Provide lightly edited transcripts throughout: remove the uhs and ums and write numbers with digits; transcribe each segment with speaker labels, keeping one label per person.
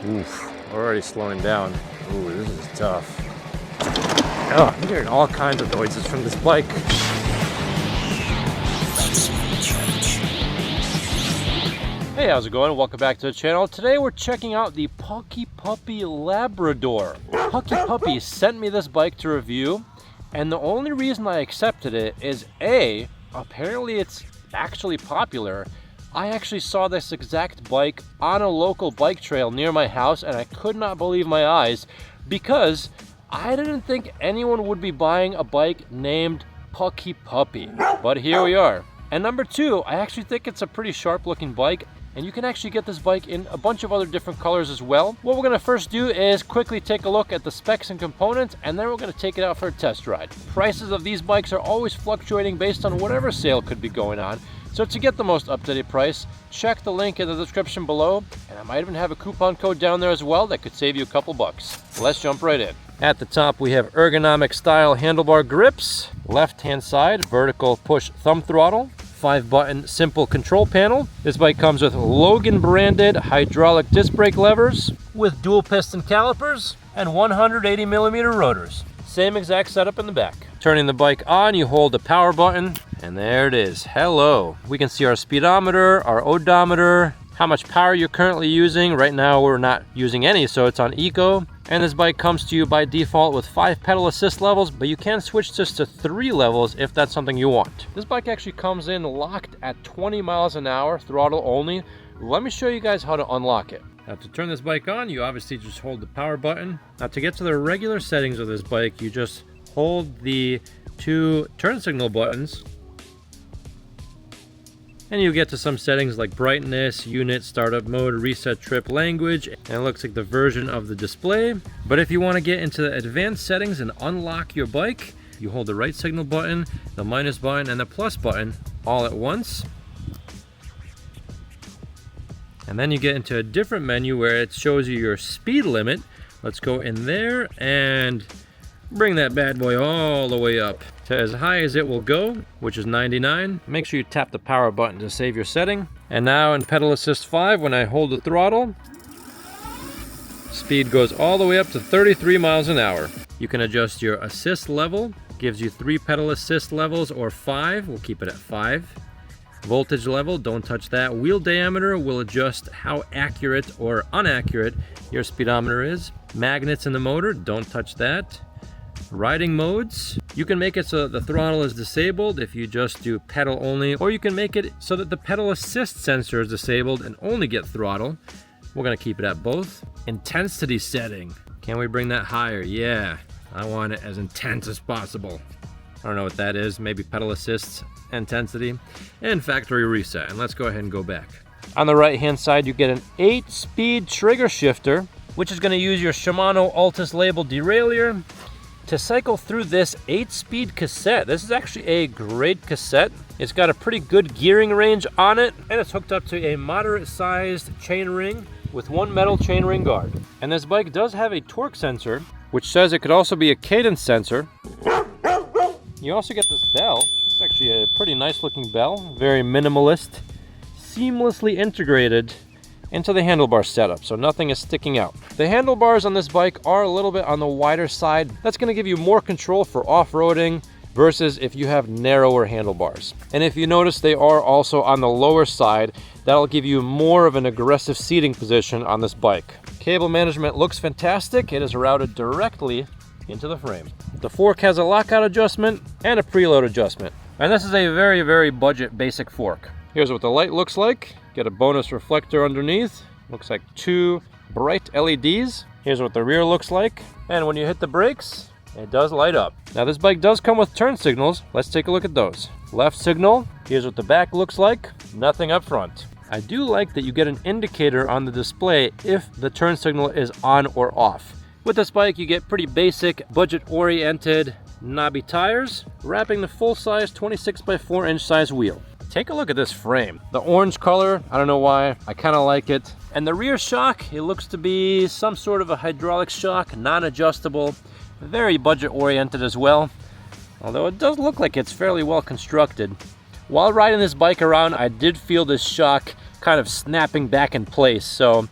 Speaker 1: Oof, already slowing down. Ooh, this is tough. Oh, I'm hearing all kinds of noises from this bike. Hey, how's it going? Welcome back to the channel. Today we're checking out the Puckipuppy Labrador. Puckipuppy sent me this bike to review, and the only reason I accepted it is A, apparently it's actually popular. I actually saw this exact bike on a local bike trail near my house, and I could not believe my eyes because I didn't think anyone would be buying a bike named Puckipuppy, but here we are. And number two, I actually think it's a pretty sharp looking bike, and you can actually get this bike in a bunch of other different colors as well. What we're gonna first do is quickly take a look at the specs and components, and then we're gonna take it out for a test ride. Prices of these bikes are always fluctuating based on whatever sale could be going on. So to get the most up-to-date price, check the link in the description below, and I might even have a coupon code down there as well that could save you a couple bucks. Let's jump right in. At the top we have ergonomic style handlebar grips, left-hand side vertical push thumb throttle, 5-button simple control panel. This bike comes with Logan branded hydraulic disc brake levers with dual piston calipers and 180mm rotors. Same exact setup in the back. Turning the bike on, you hold the power button, and there it is. Hello. We can see our speedometer, our odometer, how much power you're currently using. Right now we're not using any, so it's on eco. And this bike comes to you by default with 5 pedal assist levels, but you can switch this to 3 levels if that's something you want. This bike actually comes in locked at 20 miles an hour, throttle only. Let me show you guys how to unlock it. Now to turn this bike on, you obviously just hold the power button. Now to get to the regular settings of this bike, you just hold the 2 turn signal buttons, and you get to some settings like brightness, unit, startup mode, reset trip, language, and it looks like the version of the display. But if you want to get into the advanced settings and unlock your bike, you hold the right signal button, the minus button, and the plus button all at once. And then you get into a different menu where it shows you your speed limit. Let's go in there and bring that bad boy all the way up to as high as it will go, which is 99. Make sure you tap the power button to save your setting. And now in pedal assist 5, when I hold the throttle, speed goes all the way up to 33 miles an hour. You can adjust your assist level. Gives you 3 pedal assist levels or 5. We'll keep it at 5. Voltage level, don't touch that. Wheel diameter will adjust how accurate or inaccurate your speedometer is. Magnets in the motor, don't touch that. Riding modes, you can make it so that the throttle is disabled if you just do pedal only, or you can make it so that the pedal assist sensor is disabled and only get throttle. We're gonna keep it at both. Intensity setting, can we bring that higher? Yeah, I want it as intense as possible. I don't know what that is, maybe pedal assist intensity. And factory reset, and let's go ahead and go back. On the right hand side you get an 8-speed trigger shifter, which is gonna use your Shimano Altus label derailleur to cycle through this 8-speed cassette. This is actually a great cassette. It's got a pretty good gearing range on it, and it's hooked up to a moderate-sized chainring with 1 metal chainring guard. And this bike does have a torque sensor, which says it could also be a cadence sensor. You also get this bell. It's actually a pretty nice looking bell, very minimalist, seamlessly integrated into the handlebar setup, so nothing is sticking out. The handlebars on this bike are a little bit on the wider side. That's going to give you more control for off-roading versus if you have narrower handlebars. And if you notice, they are also on the lower side. That'll give you more of an aggressive seating position on this bike. Cable management looks fantastic. It is routed directly into the frame. The fork has a lockout adjustment and a preload adjustment. And this is a very, very budget basic fork. Here's what the light looks like. Get a bonus reflector underneath. Looks like 2 bright LEDs. Here's what the rear looks like. And when you hit the brakes, it does light up. Now this bike does come with turn signals. Let's take a look at those. Left signal. Here's what the back looks like. Nothing up front. I do like that you get an indicator on the display if the turn signal is on or off. With this bike, you get pretty basic, budget-oriented, knobby tires, wrapping the full-size 26x4-inch size wheel. Take a look at this frame. The orange color, I don't know why, I kind of like it. And the rear shock, it looks to be some sort of a hydraulic shock, non-adjustable, very budget-oriented as well. Although it does look like it's fairly well constructed. While riding this bike around, I did feel this shock kind of snapping back in place. So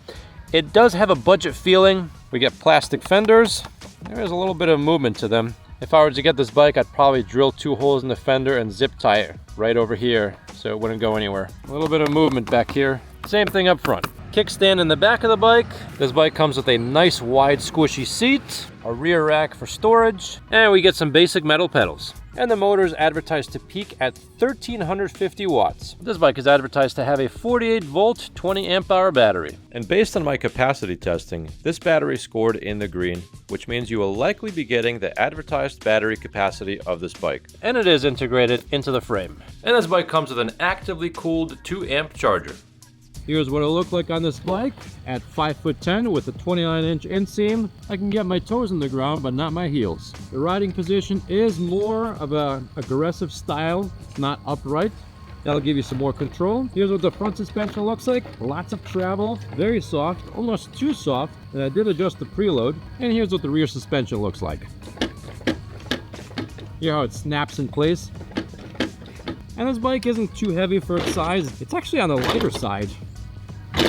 Speaker 1: It does have a budget feeling. We get plastic fenders. There is a little bit of movement to them. If I were to get this bike, I'd probably drill 2 holes in the fender and zip tie it right over here so it wouldn't go anywhere. A little bit of movement back here. Same thing up front. Kickstand in the back of the bike. This bike comes with a nice wide squishy seat, a rear rack for storage, and we get some basic metal pedals. And the motor is advertised to peak at 1350 watts. This bike is advertised to have a 48 volt, 20 amp hour battery. And based on my capacity testing, this battery scored in the green, which means you will likely be getting the advertised battery capacity of this bike. And it is integrated into the frame. And this bike comes with an actively cooled 2 amp charger. Here's what it'll look like on this bike. At 5'10" with a 29-inch inseam, I can get my toes in the ground, but not my heels. The riding position is more of an aggressive style. It's not upright. That'll give you some more control. Here's what the front suspension looks like. Lots of travel, very soft, almost too soft. And I did adjust the preload. And here's what the rear suspension looks like. Hear how it snaps in place. And this bike isn't too heavy for its size. It's actually on the lighter side.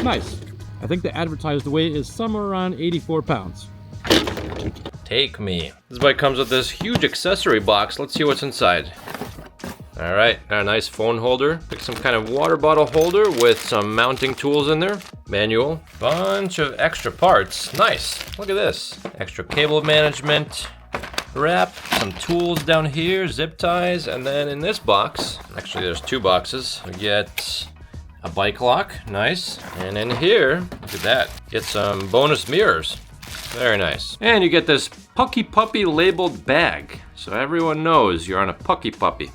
Speaker 1: Nice. I think the advertised weight is somewhere around 84 pounds. Take me. This bike comes with this huge accessory box. Let's see what's inside. All right, got a nice phone holder. Like some kind of water bottle holder with some mounting tools in there. Manual. Bunch of extra parts. Nice. Look at this. Extra cable management. Wrap, some tools down here, zip ties, and then in this box, actually there's 2 boxes, we get a bike lock, nice, and in here, look at that, get some bonus mirrors, very nice. And you get this Puckipuppy labeled bag, so everyone knows you're on a Puckipuppy.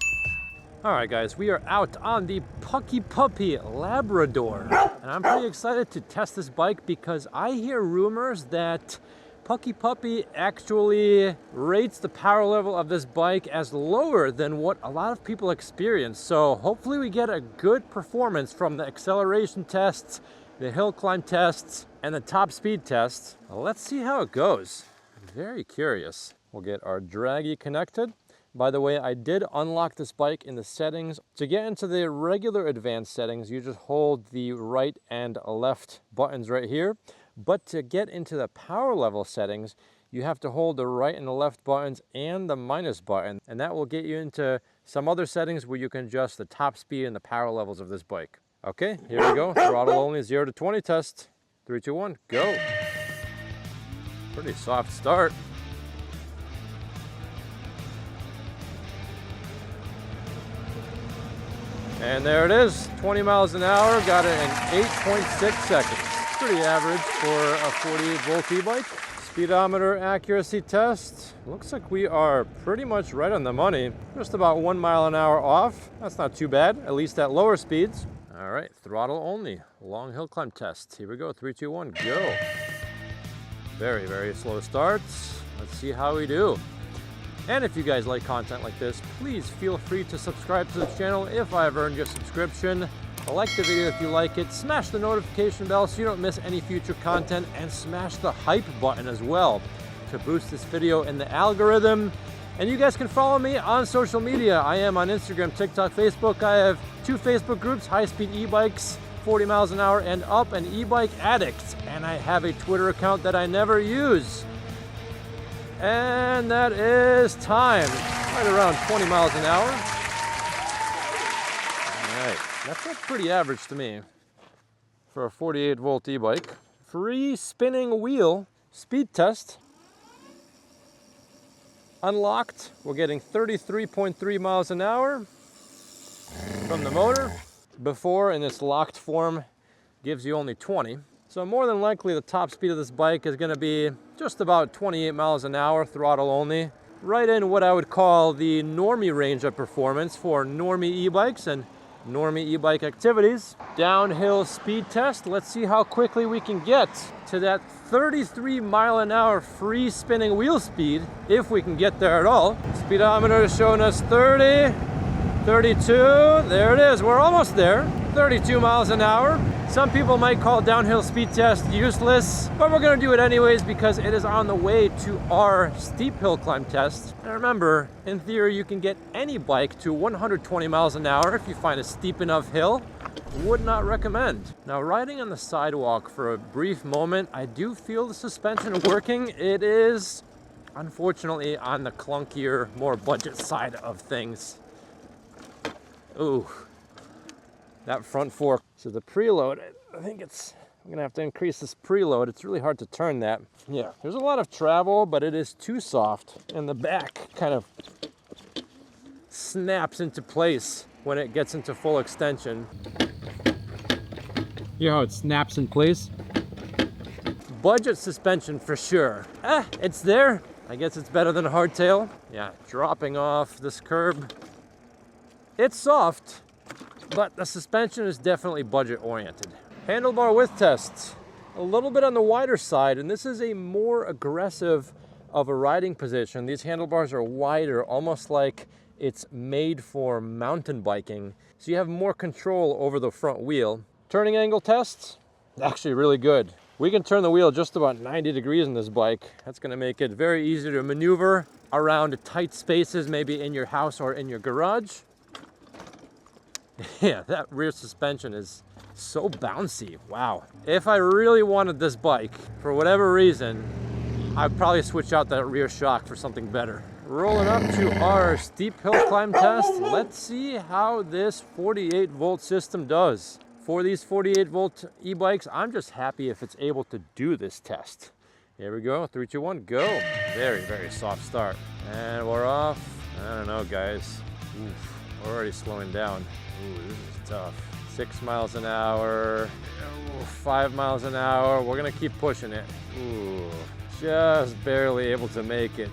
Speaker 1: Alright guys, we are out on the Puckipuppy Labrador, and I'm pretty excited to test this bike because I hear rumors that Puckipuppy actually rates the power level of this bike as lower than what a lot of people experience. So hopefully we get a good performance from the acceleration tests, the hill climb tests, and the top speed tests. Let's see how it goes. I'm very curious. We'll get our draggy connected. By the way, I did unlock this bike in the settings. To get into the regular advanced settings, you just hold the right and left buttons right here. But to get into the power level settings, you have to hold the right and the left buttons and the minus button. And that will get you into some other settings where you can adjust the top speed and the power levels of this bike. Okay, here we go. Throttle only 0 to 20 test. 3, 2, 1, go. Pretty soft start. And there it is, 20 miles an hour, got it in 8.6 seconds. Pretty average for a 48 volt e-bike. Speedometer accuracy test. Looks like we are pretty much right on the money. Just about 1 mile an hour off. That's not too bad, at least at lower speeds. All right, throttle only. Long hill climb test. Here we go, 3, 2, 1, go. Very, very slow starts. Let's see how we do. And if you guys like content like this, please feel free to subscribe to the channel if I have earned your subscription. Like the video if you like it, smash the notification bell so you don't miss any future content, and smash the hype button as well to boost this video in the algorithm. And you guys can follow me on social media. I am on Instagram, TikTok, Facebook. I have 2 Facebook groups, High Speed E-Bikes, 40 miles an hour and up, and E-Bike Addict. And I have a Twitter account that I never use. And that is time, right around 20 miles an hour. All right, that's not pretty average to me for a 48 volt e-bike. Free spinning wheel speed test. Unlocked, we're getting 33.3 miles an hour from the motor. Before, in its locked form, gives you only 20. So more than likely the top speed of this bike is going to be just about 28 miles an hour, throttle only. Right in what I would call the normie range of performance for normie e-bikes and normie e-bike activities. Downhill speed test. Let's see how quickly we can get to that 33 mile an hour free spinning wheel speed, if we can get there at all. Speedometer is showing us 30, 32, there it is, we're almost there. 32 miles an hour. Some people might call downhill speed test useless, but we're gonna do it anyways because it is on the way to our steep hill climb test. And remember, in theory, you can get any bike to 120 miles an hour if you find a steep enough hill. Would not recommend. Now, riding on the sidewalk for a brief moment, I do feel the suspension working. It is, unfortunately, on the clunkier, more budget side of things. Ooh, that front fork. So the preload, I think I'm gonna have to increase this preload. It's really hard to turn that. Yeah, there's a lot of travel, but it is too soft. And the back kind of snaps into place when it gets into full extension. You know how it snaps in place? Budget suspension for sure. It's there. I guess it's better than a hardtail. Yeah, dropping off this curb. It's soft, but the suspension is definitely budget oriented. Handlebar width tests. A little bit on the wider side, and this is a more aggressive of a riding position. These handlebars are wider, almost like it's made for mountain biking. So you have more control over the front wheel. Turning angle tests, actually really good. We can turn the wheel just about 90 degrees in this bike. That's gonna make it very easy to maneuver around tight spaces, maybe in your house or in your garage. Yeah, that rear suspension is so bouncy, wow. If I really wanted this bike, for whatever reason, I'd probably switch out that rear shock for something better. Rolling up to our steep hill climb test. Let's see how this 48 volt system does. For these 48 volt e-bikes, I'm just happy if it's able to do this test. Here we go, 3, 2, 1, go. Very, very soft start. And we're off. I don't know, guys. Oof, we're already slowing down. Ooh, this is tough. 6 miles an hour, 5 miles an hour. We're gonna keep pushing it. Ooh, just barely able to make it.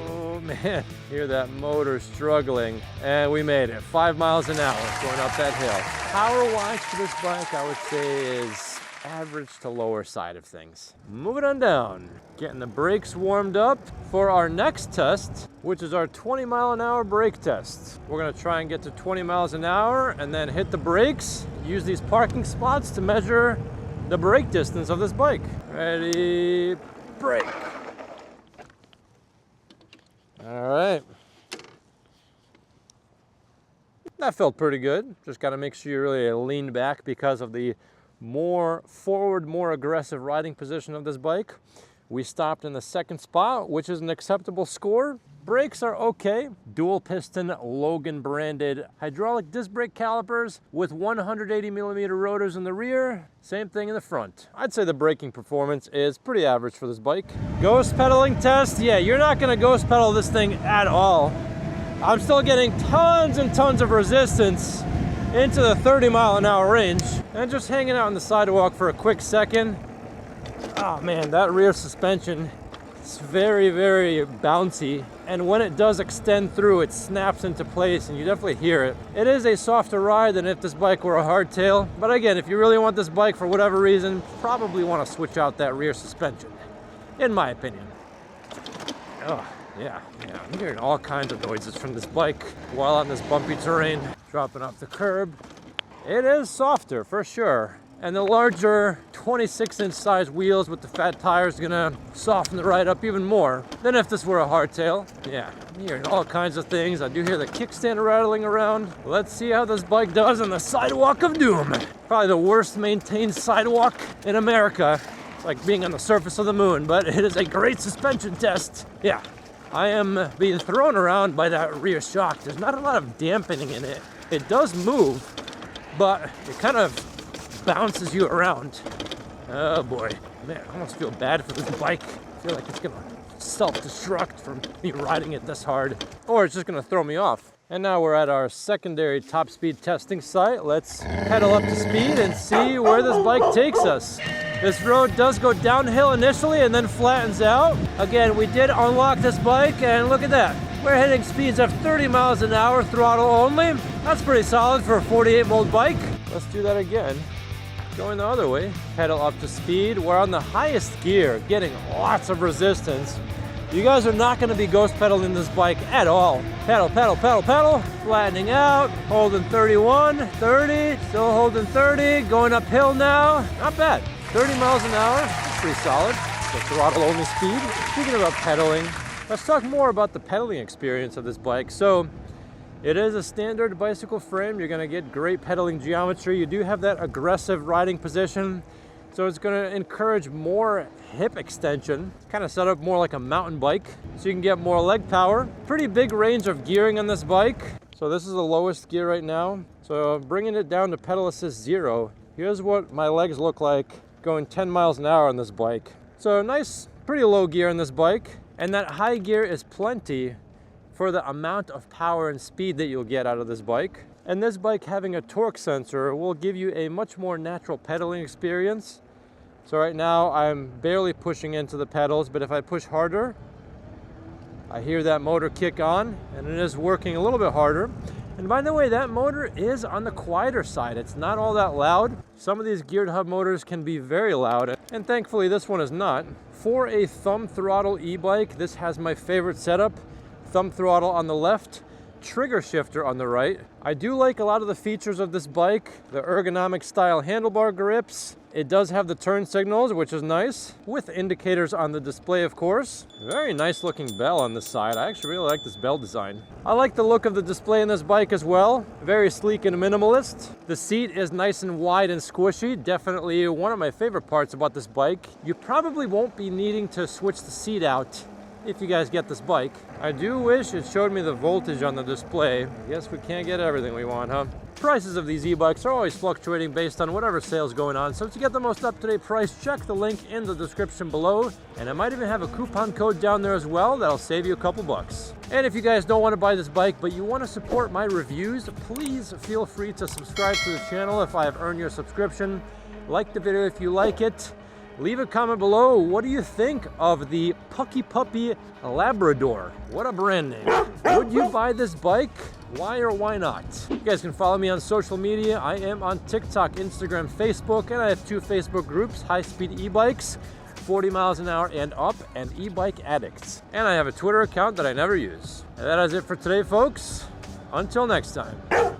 Speaker 1: Oh man, hear that motor struggling. And we made it, 5 miles an hour going up that hill. Power-wise for this bike, I would say is average to lower side of things. Moving on down, getting the brakes warmed up for our next test, which is our 20 mile an hour brake test. We're gonna try and get to 20 miles an hour and then hit the brakes, use these parking spots to measure the brake distance of this bike. Ready, brake. All right. That felt pretty good. Just gotta make sure you really lean back because of the more forward, more aggressive riding position of this bike. We stopped in the second spot, which is an acceptable score. Brakes are okay. Dual piston Logan branded hydraulic disc brake calipers with 180 millimeter rotors in the rear. Same thing in the front. I'd say the braking performance is pretty average for this bike. Ghost pedaling test. Yeah, you're not gonna ghost pedal this thing at all. I'm still getting tons and tons of resistance into the 30 mile an hour range. And just hanging out on the sidewalk for a quick second. Oh man, that rear suspension is very, very bouncy. And when it does extend through, it snaps into place and you definitely hear it. It is a softer ride than if this bike were a hardtail. But again, if you really want this bike for whatever reason, probably want to switch out that rear suspension, in my opinion. Oh, yeah, I'm hearing all kinds of noises from this bike while on this bumpy terrain. Dropping off the curb. It is softer for sure. And the larger 26-inch size wheels with the fat tires is gonna soften the ride up even more than if this were a hardtail. Yeah, I'm hearing all kinds of things. I do hear the kickstand rattling around. Let's see how this bike does on the sidewalk of doom. Probably the worst maintained sidewalk in America. It's like being on the surface of the moon, but it is a great suspension test. Yeah, I am being thrown around by that rear shock. There's not a lot of dampening in it. It does move, but it kind of bounces you around. Oh boy, man, I almost feel bad for this bike. I feel like it's gonna self-destruct from me riding it this hard, or it's just gonna throw me off. And now we're at our secondary top speed testing site. Let's pedal up to speed and see where this bike takes us. This road does go downhill initially and then flattens out. Again, we did unlock this bike and look at that. We're hitting speeds of 30 miles an hour, throttle only. That's pretty solid for a 48 volt bike. Let's do that again. Going the other way, pedal up to speed. We're on the highest gear, getting lots of resistance. You guys are not going to be ghost pedaling this bike at all. Pedal, pedal, pedal, pedal, flattening out, holding 31, 30, still holding 30, going uphill now. Not bad. 30 miles an hour, that's pretty solid. The throttle only speed. Speaking about pedaling, let's talk more about the pedaling experience of this bike. So it is a standard bicycle frame. You're going to get great pedaling geometry. You do have that aggressive riding position. So it's going to encourage more hip extension, kind of set up more like a mountain bike. So you can get more leg power. Pretty big range of gearing on this bike. So this is the lowest gear right now. So bringing it down to pedal assist 0. Here's what my legs look like going 10 miles an hour on this bike. So nice, pretty low gear on this bike. And that high gear is plenty for the amount of power and speed that you'll get out of this bike. And this bike having a torque sensor will give you a much more natural pedaling experience. So right now I'm barely pushing into the pedals, but if I push harder, I hear that motor kick on, and it is working a little bit harder. And by the way, that motor is on the quieter side. It's not all that loud. Some of these geared hub motors can be very loud, and thankfully this one is not. For a thumb throttle e-bike, this has my favorite setup. Thumb throttle on the left, trigger shifter on the right. I do like a lot of the features of this bike, the ergonomic style handlebar grips. It does have the turn signals, which is nice, with indicators on the display, of course. Very nice looking bell on this side. I actually really like this bell design. I like the look of the display in this bike as well. Very sleek and minimalist. The seat is nice and wide and squishy. Definitely one of my favorite parts about this bike. You probably won't be needing to switch the seat out if you guys get this bike. I do wish it showed me the voltage on the display. I guess we can't get everything we want, huh? Prices of these e-bikes are always fluctuating based on whatever sale's going on, so to get the most up-to-date price, check the link in the description below, and I might even have a coupon code down there as well that'll save you a couple bucks. And if you guys don't want to buy this bike, but you want to support my reviews, please feel free to subscribe to the channel if I have earned your subscription. Like the video if you like it. Leave a comment below. What do you think of the Puckipuppy Labrador? What a brand name. Would you buy this bike? Why or why not? You guys can follow me on social media. I am on TikTok, Instagram, Facebook, and I have 2 Facebook groups, High Speed E-Bikes, 40 miles an hour and up, and E-Bike Addicts. And I have a Twitter account that I never use. And that is it for today, folks. Until next time.